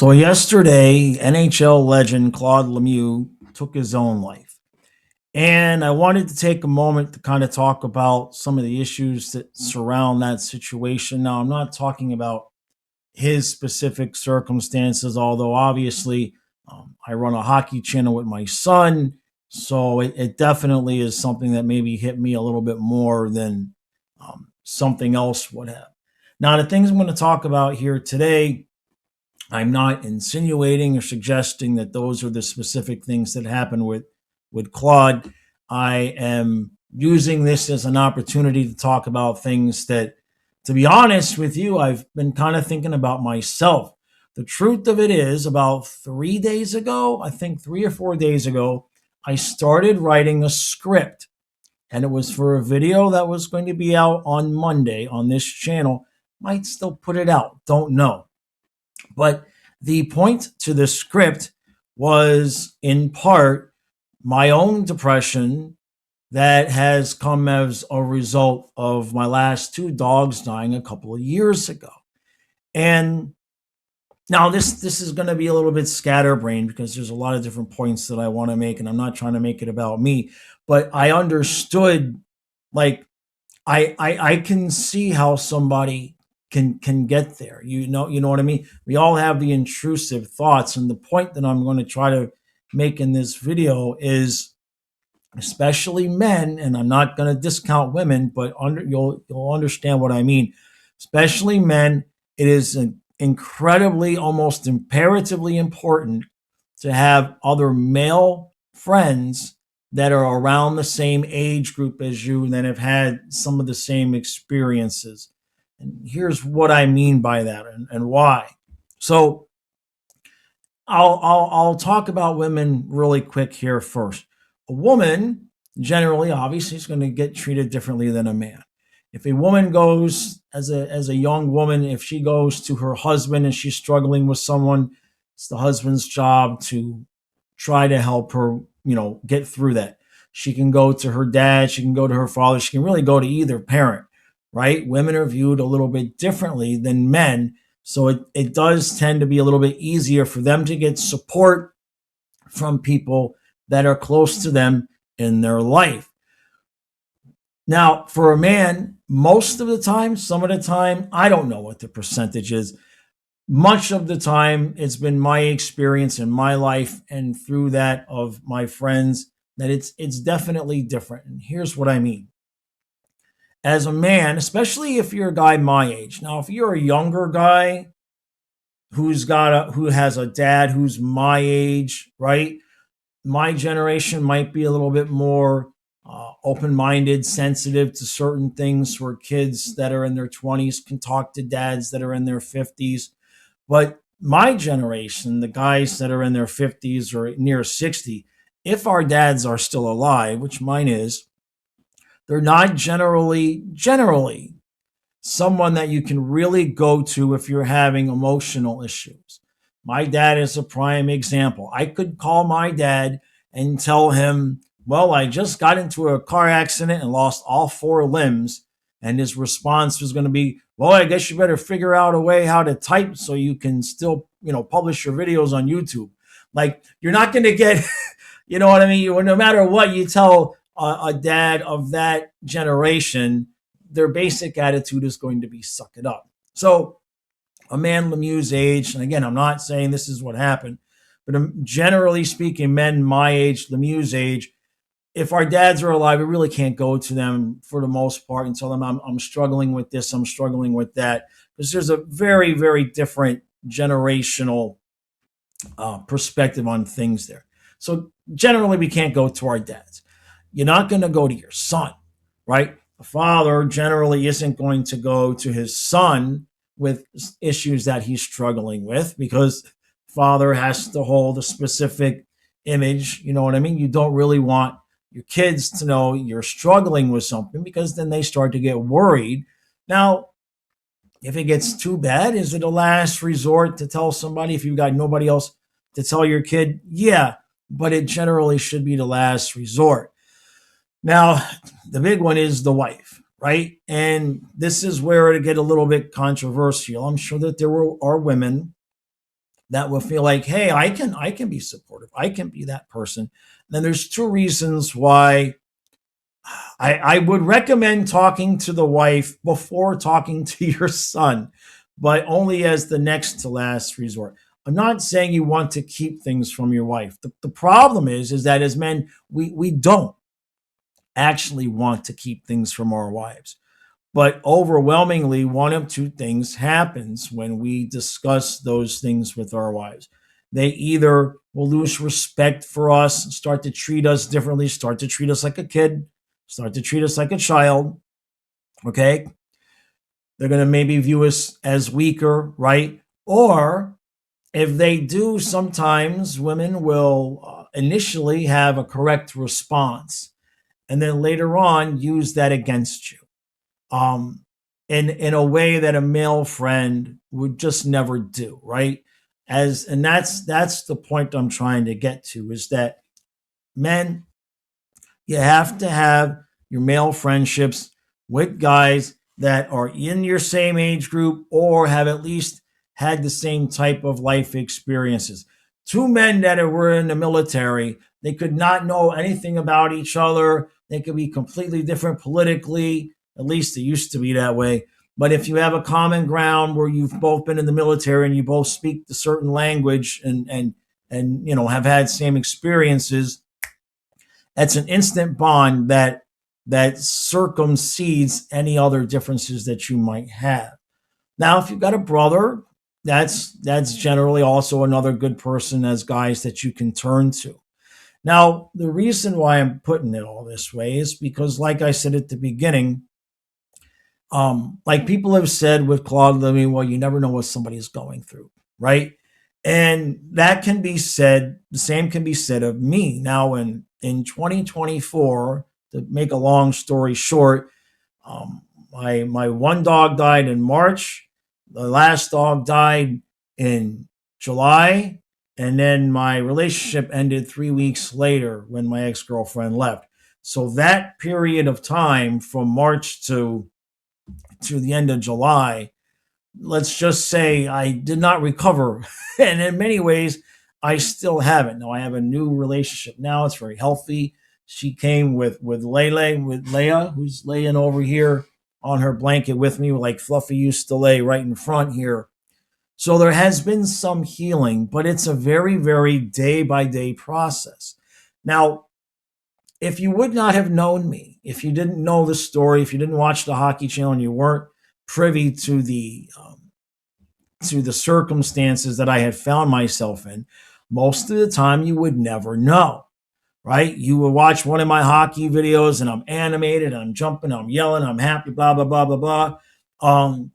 So yesterday, NHL legend Claude Lemieux took his own life. And I wanted to take a moment to kind of talk about some of the issues that surround that situation. Now, I'm not talking about his specific circumstances, although obviously I run a hockey channel with my son. So it definitely is something that maybe hit me a little bit more than something else would have. Now, the things I'm going to talk about here today, I'm not insinuating or suggesting that those are the specific things that happened with Claude. I am using this as an opportunity to talk about things that, to be honest with you, I've been kind of thinking about myself. The truth of it is, about 3 days ago, I think 3 or 4 days ago, I started writing a script, and it was for a video that was going to be out on Monday on this channel. Might still put it out, don't know. But the point to the script was in part my own depression that has come as a result of my last two dogs dying a couple of years ago. And now this is going to be a little bit scatterbrained because there's a lot of different points that I want to make, and I'm not trying to make it about me, but I understood, like, I can see how somebody can get there. You know what I mean? We all have the intrusive thoughts, and the point that I'm going to try to make in this video is, especially men, and I'm not going to discount women, but you'll understand what I mean. Especially men, it is incredibly, almost imperatively important to have other male friends that are around the same age group as you and that have had some of the same experiences. And here's what I mean by that and why. So I'll talk about women really quick here first. A woman generally, obviously, is going to get treated differently than a man. If a woman goes as a young woman, if she goes to her husband and she's struggling with someone, it's the husband's job to try to help her, get through that. She can go to her dad, she can go to her father, she can really go to either parent, right? Women are viewed a little bit differently than men. So it does tend to be a little bit easier for them to get support from people that are close to them in their life. Now, for a man, most of the time, some of the time, I don't know what the percentage is. Much of the time, it's been my experience in my life and through that of my friends that it's definitely different. And here's what I mean. As a man, especially if you're a guy my age. Now, if you're a younger guy who has a dad who's my age, right? My generation might be a little bit more open-minded, sensitive to certain things, where kids that are in their 20s can talk to dads that are in their 50s. But my generation, the guys that are in their 50s or near 60, if our dads are still alive, which mine is, they're not generally someone that you can really go to if you're having emotional issues. My dad is a prime example. I could call my dad and tell him, well, I just got into a car accident and lost all four limbs. And his response was going to be, well, I guess you better figure out a way how to type so you can still, publish your videos on YouTube. Like, you're not going to get, you know what I mean? No matter what you tell a dad of that generation, their basic attitude is going to be suck it up. So a man Lemieux's age, and again, I'm not saying this is what happened, but generally speaking, men my age, Lemieux's age, if our dads are alive, we really can't go to them for the most part and tell them I'm struggling with this, I'm struggling with that, because there's a very, very different generational perspective on things there. So generally, we can't go to our dads. You're not going to go to your son, right? A father generally isn't going to go to his son with issues that he's struggling with, because father has to hold a specific image. You know what I mean? You don't really want your kids to know you're struggling with something, because then they start to get worried. Now, if it gets too bad, is it a last resort to tell somebody if you've got nobody else to tell your kid? Yeah, but it generally should be the last resort. Now, the big one is the wife, right? And this is where it get a little bit controversial. I'm sure that are women that will feel like, hey, I can be supportive. I can be that person. And then there's two reasons why I would recommend talking to the wife before talking to your son, but only as the next to last resort. I'm not saying you want to keep things from your wife. The problem is that as men, we don't actually want to keep things from our wives. But overwhelmingly, one of two things happens when we discuss those things with our wives. They either will lose respect for us, start to treat us differently, start to treat us like a kid, start to treat us like a child. Okay. They're going to maybe view us as weaker, right? Or if they do, sometimes women will initially have a correct response and then later on use that against you, um, in a way that a male friend would just never do, right? As and that's the point I'm trying to get to is that men, you have to have your male friendships with guys that are in your same age group or have at least had the same type of life experiences. Two men that were in the military, they could not know anything about each other. They could be completely different politically. At least it used to be that way. But if you have a common ground where you've both been in the military and you both speak the certain language and have had same experiences, that's an instant bond that circumcedes any other differences that you might have. Now, if you've got a brother, that's generally also another good person as guys that you can turn to. Now, the reason why I'm putting it all this way is because, like I said at the beginning, like people have said with Claude Lemieux, well, you never know what somebody's going through, right? And that can be said, the same can be said of me. Now, in 2024, to make a long story short, my one dog died in March. The last dog died in July. And then my relationship ended 3 weeks later when my ex girlfriend left. So that period of time from March to the end of July, let's just say I did not recover. And in many ways, I still haven't. Now I have a new relationship now. It's very healthy. She came with Leia, who's laying over here on her blanket with me, like Fluffy used to lay right in front here. So there has been some healing, but it's a very, very day by day process. Now, if you would not have known me, if you didn't know the story, if you didn't watch the Hockey Channel, and you weren't privy to the circumstances that I had found myself in, most of the time you would never know, right? You would watch one of my hockey videos and I'm animated, I'm jumping, I'm yelling, I'm happy, blah, blah, blah, blah, blah.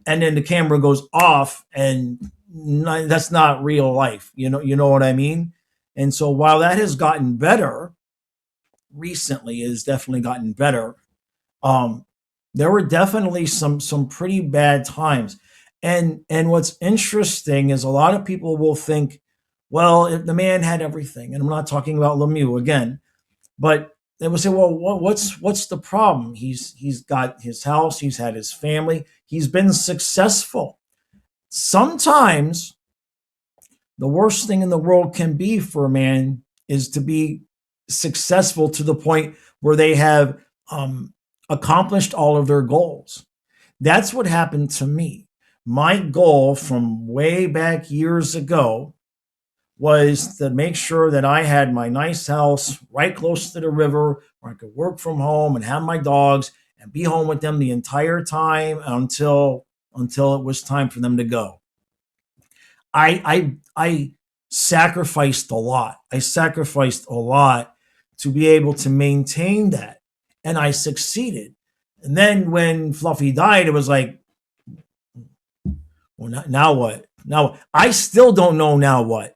And then the camera goes off and that's not real life. You know what I mean? And so while that has gotten better recently, it has definitely gotten better. Um, there were definitely some pretty bad times. And what's interesting is a lot of people will think, well, if the man had everything, and I'm not talking about Lemieux again, but they will say, well, what's the problem? He's got his house, he's had his family, he's been successful. Sometimes the worst thing in the world can be for a man is to be successful to the point where they have accomplished all of their goals. That's what happened to me. My goal from way back years ago was to make sure that I had my nice house right close to the river where I could work from home and have my dogs and be home with them the entire time until it was time for them to go. I sacrificed a lot. I sacrificed a lot to be able to maintain that, and I succeeded. And then when Fluffy died, it was like, well, now what? Now I still don't know now what.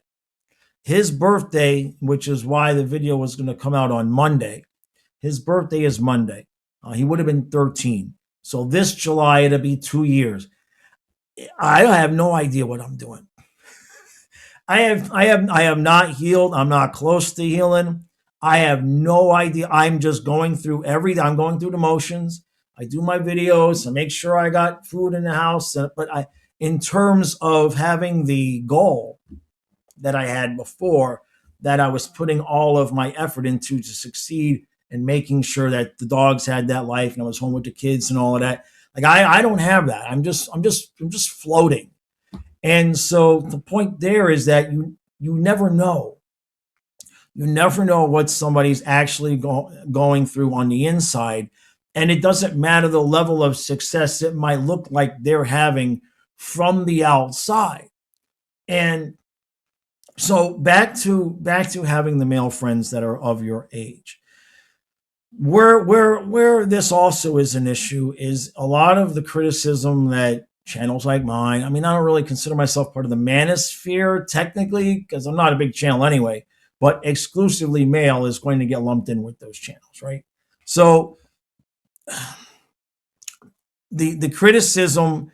His birthday, which is why the video was going to come out on Monday. His birthday is Monday. He would have been 13. So this July it'll be 2 years. I have no idea what I'm doing. I have not healed. I'm not close to healing. I have no idea. I'm just going through I'm going through the motions. I do my videos. I make sure I got food in the house. But in terms of having the goal that I had before, that I was putting all of my effort into to succeed and making sure that the dogs had that life and I was home with the kids and all of that. Like I don't have that. I'm just floating. And so the point there is that you never know. You never know what somebody's actually going through on the inside. And it doesn't matter the level of success it might look like they're having from the outside. And so back to having the male friends that are of your age. Where this also is an issue is a lot of the criticism that channels like mine. I mean, I don't really consider myself part of the manosphere technically because I'm not a big channel anyway, but exclusively male is going to get lumped in with those channels, right? So the criticism,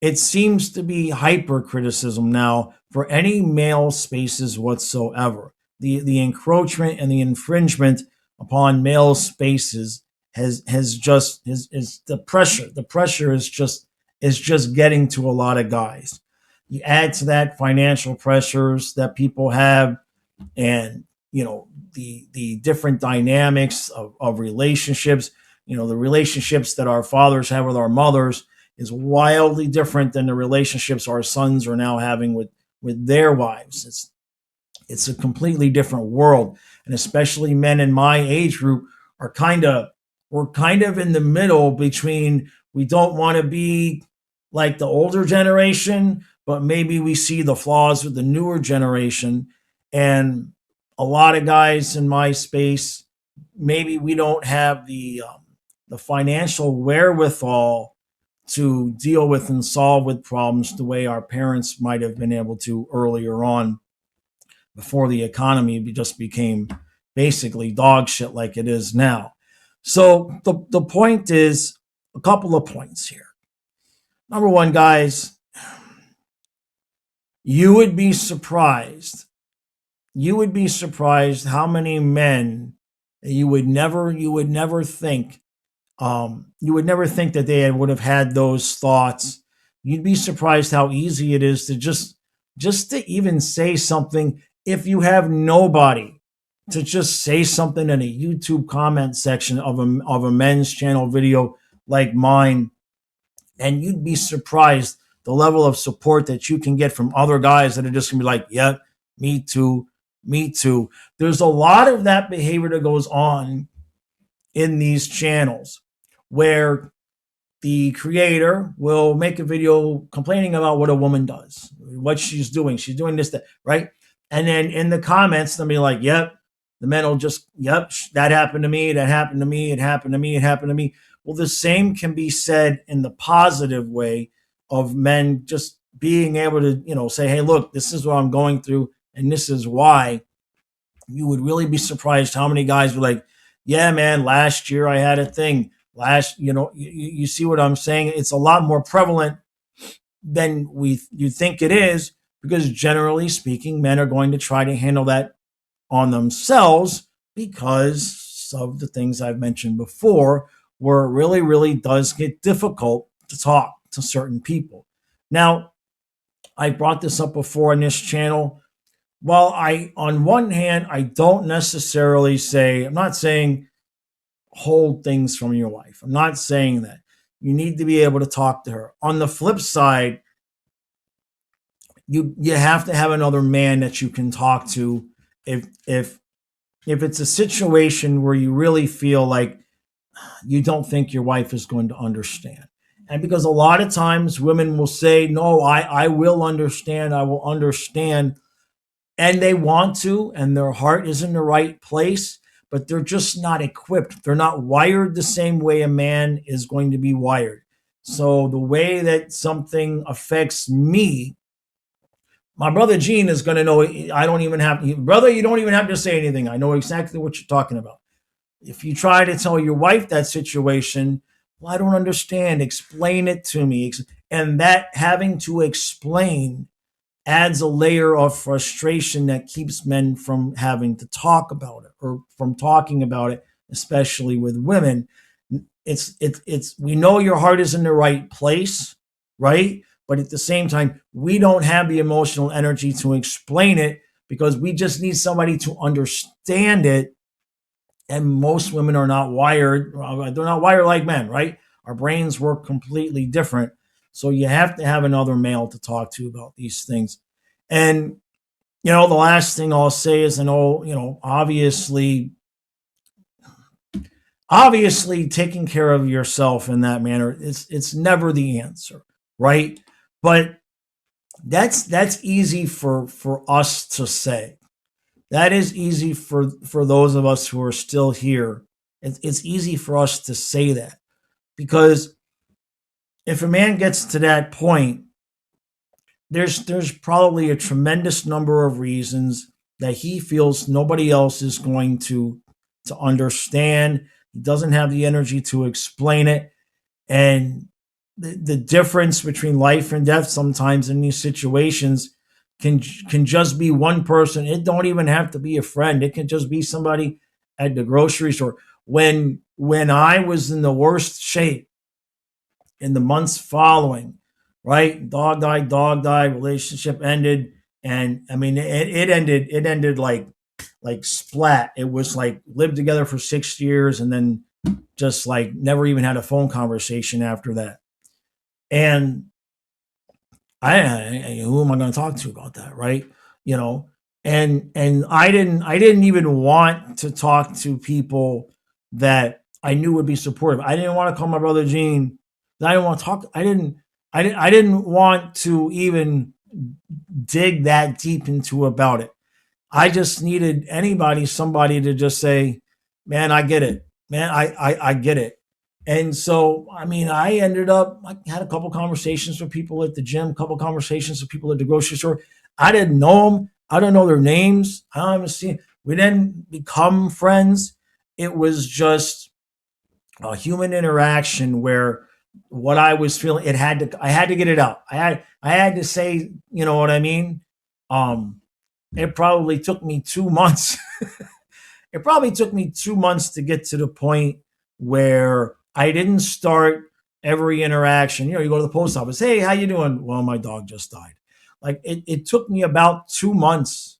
it seems to be hyper criticism now for any male spaces whatsoever. The encroachment and the infringement upon male spaces has just is the pressure. The pressure is just getting to a lot of guys. You add to that financial pressures that people have, and the different dynamics of relationships. The relationships that our fathers have with our mothers is wildly different than the relationships our sons are now having with their wives. It's a completely different world, and especially men in my age group are we're kind of in the middle between, we don't want to be like the older generation, but maybe we see the flaws with the newer generation. And a lot of guys in my space, maybe we don't have the financial wherewithal to deal with and solve with problems the way our parents might have been able to earlier on, before the economy just became basically dog shit like it is now. So the point is, a couple of points here. Number one, guys, you would be surprised. You would be surprised how many men you would never think that they would have had those thoughts. You'd be surprised how easy it is to just to even say something, if you have nobody, to just say something in a YouTube comment section of a men's channel video like mine, and you'd be surprised the level of support that you can get from other guys that are just gonna be like, "Yeah, me too, me too." There's a lot of that behavior that goes on in these channels where the creator will make a video complaining about what a woman does, what she's doing. She's doing this, that, right? And then in the comments, they'll be like, "Yep." The men will just, "Yep, that happened to me. That happened to me. It happened to me. It happened to me." Well, the same can be said in the positive way of men just being able to, say, "Hey, look, this is what I'm going through, and this is why." You would really be surprised how many guys were like, "Yeah, man, last year I had a thing. You see what I'm saying? It's a lot more prevalent than you think it is, because generally speaking, men are going to try to handle that on themselves because of the things I've mentioned before, where it really, really does get difficult to talk to certain people. Now, I brought this up before on this channel. Well, on one hand, I don't necessarily I'm not saying hold things from your wife. I'm not saying that. You need to be able to talk to her. On the flip side, you have to have another man that you can talk to if it's a situation where you really feel like you don't think your wife is going to understand. And because a lot of times women will say, "No, I will understand. I will understand." And they want to, and their heart is in the right place, but they're just not equipped. They're not wired the same way a man is going to be wired. So the way that something affects me, my brother Gene is going to know. I don't even have, brother, you don't even have to say anything. I know exactly what you're talking about. If you try to tell your wife that situation, "Well, I don't understand. Explain it to me." And that having to explain adds a layer of frustration that keeps men from having to talk about it, or from talking about it, especially with women. We know your heart is in the right place, right? But at the same time, we don't have the emotional energy to explain it because we just need somebody to understand it. And most women are not wired, they're not wired like men, right? Our brains work completely different. So you have to have another male to talk to about these things. And, the last thing I'll say is, obviously taking care of yourself in that manner, it's never the answer, right? But that's easy for us to say. That is easy for those of us who are still here. It's easy for us to say that, because if a man gets to that point, there's probably a tremendous number of reasons that he feels nobody else is going to understand. He doesn't have the energy to explain it. And the difference between life and death sometimes in these situations can just be one person. It don't even have to be a friend. It can just be somebody at the grocery store. When I was in the worst shape in the months following, right? Dog died, relationship ended. And I mean, it ended like splat. It was like lived together for 6 years and then just like never even had a phone conversation after that. And who am I going to talk to about that, right? You know, and I didn't even want to talk to people that I knew would be supportive. I didn't want to call my brother Gene. I didn't want to talk. I didn't want to even dig that deep into about it. I just needed somebody to just say, man, I get it. Man, I get it. And so, I mean, I had a couple conversations with people at the gym, a couple conversations with people at the grocery store. I didn't know them. I don't know their names. I don't even see. We didn't become friends. It was just a human interaction where what I was feeling, I had to get it out. I had to say, you know what I mean? Um, it probably took me 2 months. It probably took me 2 months to get to the point where I didn't start every interaction. You go to the post office. Hey, how you doing? Well, my dog just died. Like it took me about 2 months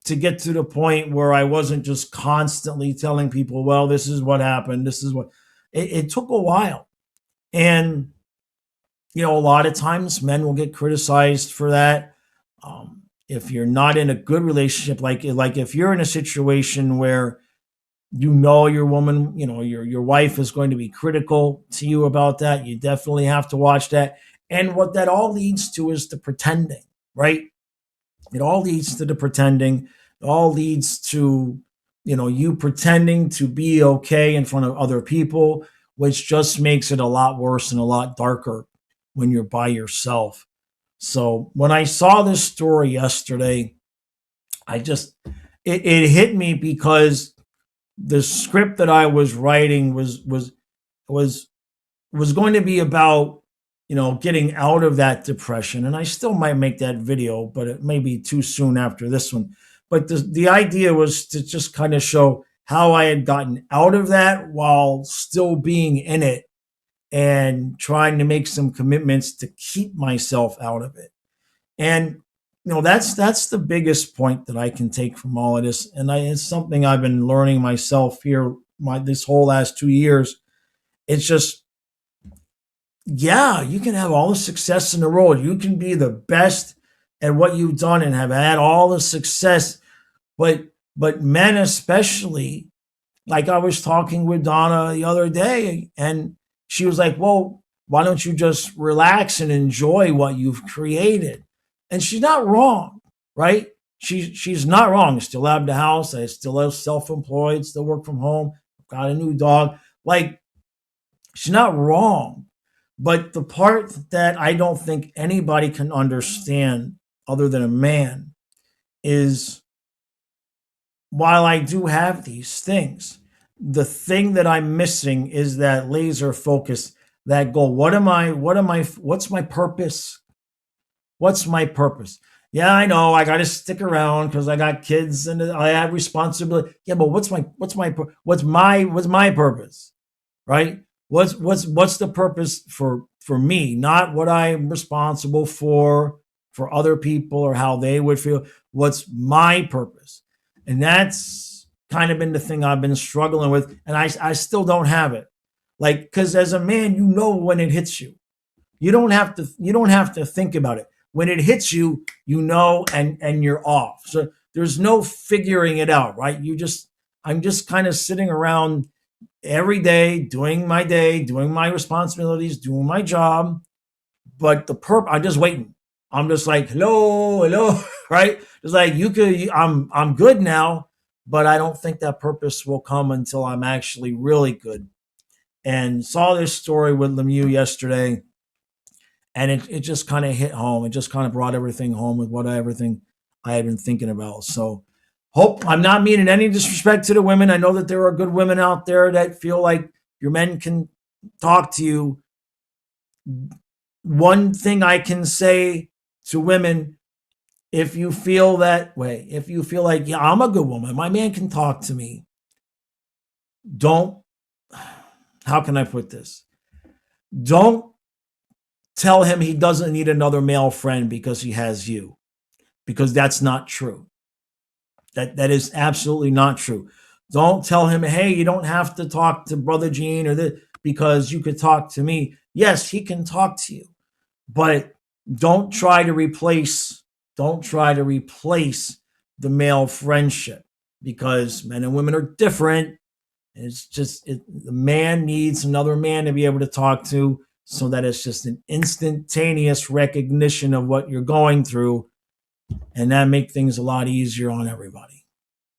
to get to the point where I wasn't just constantly telling people, well, this is what happened. This is what it took a while. And, a lot of times men will get criticized for that. If you're not in a good relationship, like if you're in a situation where your woman, your wife is going to be critical to you about that, you definitely have to watch that. And what that all leads to is the pretending, right? It all leads to the pretending. It all leads to, you pretending to be okay in front of other people, which just makes it a lot worse and a lot darker when you're by yourself. So when I saw this story yesterday, it hit me because the script that I was writing was was going to be about, getting out of that depression. And I still might make that video, but it may be too soon after this one. But the idea was to just kind of show how I had gotten out of that while still being in it and trying to make some commitments to keep myself out of it. And that's the biggest point that I can take from all of this. And it's something I've been learning myself here this whole last 2 years. It's just, yeah, you can have all the success in the world. You can be the best at what you've done and have had all the success. But men especially, like I was talking with Donna the other day, and she was like, well, why don't you just relax and enjoy what you've created? And she's not wrong, right? She's not wrong. I still have the house. I still have self-employed, still work from home. Got a new dog. Like, she's not wrong. But the part that I don't think anybody can understand other than a man is, while I do have these things, the thing that I'm missing is that laser focus, that goal. What's my purpose? What's my purpose? Yeah, I know I got to stick around because I got kids and I have responsibility. Yeah, but what's my purpose? Right? What's the purpose for me? Not what I'm responsible for for other people or how they would feel. What's my purpose? And that's kind of been the thing I've been struggling with. And I still don't have it. Like, because as a man, you know when it hits you. You don't have to think about it. When it hits you, you know, and you're off. So there's no figuring it out, right? I'm just kind of sitting around every day, doing my responsibilities, doing my job. But I'm just waiting. I'm just like, hello, right? It's like I'm good now, but I don't think that purpose will come until I'm actually really good. And saw this story with Lemieux yesterday, and it just kind of hit home. It just kind of brought everything home with everything I had been thinking about. So hope I'm not meaning any disrespect to the women. I know that there are good women out there that feel like your men can talk to you. One thing I can say to women, if you feel that way, if you feel like, yeah, I'm a good woman, my man can talk to me, don't, how can I put this? Don't tell him he doesn't need another male friend because he has you, because that's not true. That is absolutely not true. Don't tell him, hey, you don't have to talk to Brother Gene or this because you could talk to me. Yes, he can talk to you, but don't try to replace don't try to replace the male friendship, because men and women are different. It's just the man needs another man to be able to talk to, so that it's just an instantaneous recognition of what you're going through, and that make things a lot easier on everybody.